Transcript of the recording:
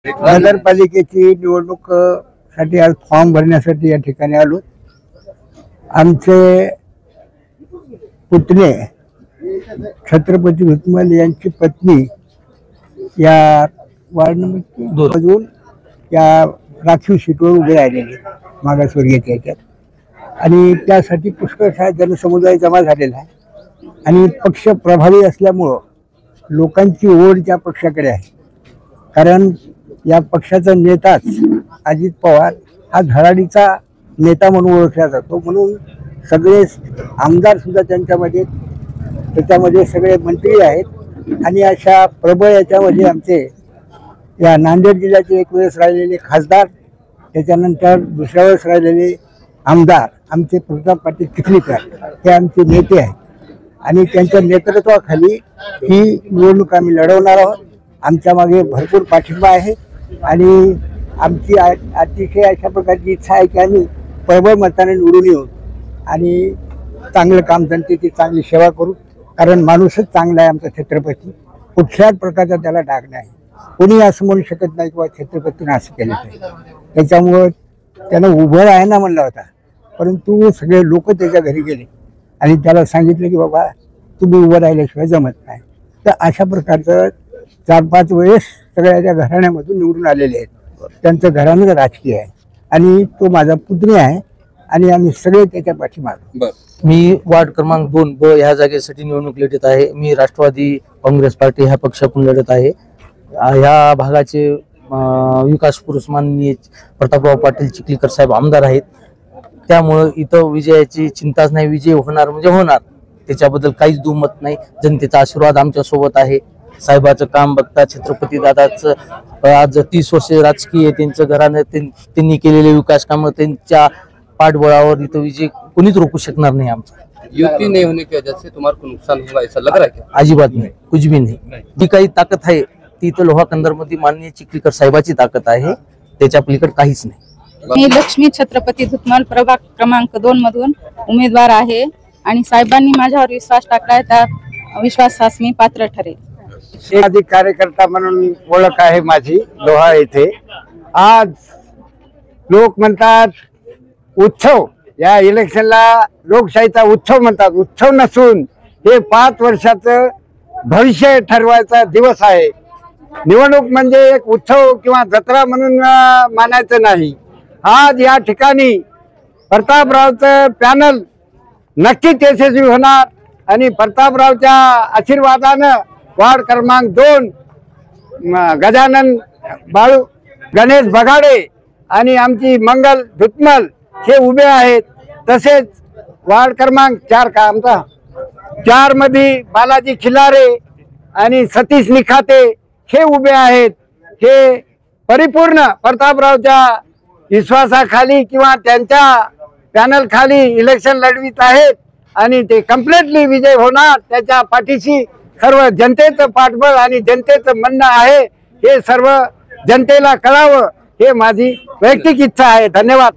नगरपालिकेची निवडणूक साठी आज फॉर्म भरण्यासाठी या ठिकाणी आलो। आमचे पुतणे छत्रपती धुत्मल यांची पत्नी या वार्ड नंबर 2 या राखीव सीटवर उभे राहिलेले मागासवर्गीय याच्यात, आणि त्यासाठी पुष्कळशा जनसमुदाय जमा झालेला आहे। आणि पक्ष प्रभावी असल्यामुळं लोकांची ओढ त्या पक्षाकडे आहे, कारण या पक्षाचा नेताच अजित पवार हा धडाडीचा नेता म्हणून ओळखला जातो। म्हणून सगळे आमदार सुद्धा त्याच्यामध्ये सगळे मंत्री आहेत। आणि अशा प्रबळ याच्यामध्ये आमचे या नांदेड जिल्ह्याचे एक वेळेस राहिलेले खासदार, त्याच्यानंतर दुसऱ्या वेळेस राहिलेले आमदार आमचे प्रताप पाटील चिखलीकर हे आमचे नेते आहेत। आणि त्यांच्या नेतृत्वाखाली ही निवडणूक आम्ही लढवणार आहोत। आमच्या मागे भरपूर पाठिंबा आहे आणि आमची अतिशय अशा प्रकारची इच्छा आहे की आम्ही प्रबळ मताने निवडून येऊ आणि चांगलं काम, जनतेची चांगली सेवा करू। कारण माणूसच चांगला आहे आमचा छत्रपती, कुठल्याच प्रकारचा त्याला डाग नाही। कोणी असं म्हणू शकत नाही किंवा छत्रपतीने असं केलं पाहिजे। त्याच्यामुळं त्यानं उभं राहायला म्हणला होता, परंतु सगळे लोक त्याच्या घरी गेले आणि त्याला सांगितलं की बाबा तुम्ही उभं राहिल्याशिवाय जमत नाही। तर अशा प्रकारचं 4-5 वेळेस सगळ्याच्या घराण्यामधून निवडून आलेले आहेत। त्यांचं घराणं राजकीय आहे आणि तो माझा पुतणी आहे आणि आम्ही सगळे त्याच्या पाठीमागे। मी वार्ड क्रमांक 2 ब ह्या जागेसाठी निवडणूक लढत आहे। मी राष्ट्रवादी काँग्रेस पार्टी ह्या पक्षातून लढत आहे। ह्या भागाचे विकास पुरुष माननीय प्रतापराव पाटील चिखलीकर साहेब आमदार आहेत, त्यामुळे इथं विजयाची चिंताच नाही। विजय होणार म्हणजे होणार, त्याच्याबद्दल काहीच दुमत नाही। जनतेचा आशीर्वाद आमच्या सोबत आहे। साहेबाचं काम बघता छत्रपती दादाचं आज 30 वर्ष राजकीय त्यांचं घरानं त्यांनी केलेले विकास कामं त्यांच्या पाठबळावर इथं विजय कोणीच रोखू शकणार नाही। आमचा युति नहीं होने की वजह से तुम्हारे को नुकसान होगा ऐसा लग रहा है क्या? अजिबात नाही, कुछ भी नाही। जी काही ताकद आहे ती तर लोहा कंदर मध्ये माननीय चिखलीकर साहेबाची ताकद आहे, त्याच्या पलीकडे काहीच नाही। मी लक्ष्मी छत्रपती धुत्मल प्रभाग क्रमांक 2 मधून उमेदवार आहे आणि साहेबांनी माझ्यावर विश्वास टाकलाय, त्या विश्वासास मी पात्र ठरेल। सामाजिक कार्यकर्ता म्हणून ओळख आहे माझी लोहा येथे। आज लोक म्हणतात उत्सव, या इलेक्शनला लोकशाहीचा उत्सव म्हणतात। उत्सव नसून हे 5 वर्षाचं भविष्य ठरवायचा दिवस आहे। निवडणूक म्हणजे एक उत्सव किंवा जत्रा म्हणून मानायचं नाही। आज या ठिकाणी प्रतापरावचं पॅनल नक्कीच यशस्वी होणार आणि प्रतापरावच्या आशीर्वादानं वार्ड क्रमांक 2 गजानन बाळू, गणेश बगाडे आणि आमची मंगल धुत्मल हे उभे आहेत। तसेच वार्ड क्रमांक 4 का आमचा 4 मध्ये बालाजी खिलारे आणि सतीश निखाते हे उभे आहेत। हे परिपूर्ण प्रतापरावच्या विश्वासाखाली किंवा त्यांच्या पॅनल खाली इलेक्शन लढवित आहेत आणि ते कम्प्लिटली विजय होणार। त्याच्या पाठीशी सर्व जनतेचं पाठबळ आणि जनतेचं म्हणणं आहे, हे सर्व जनतेला कळावं हे माझी वैयक्तिक इच्छा आहे। धन्यवाद।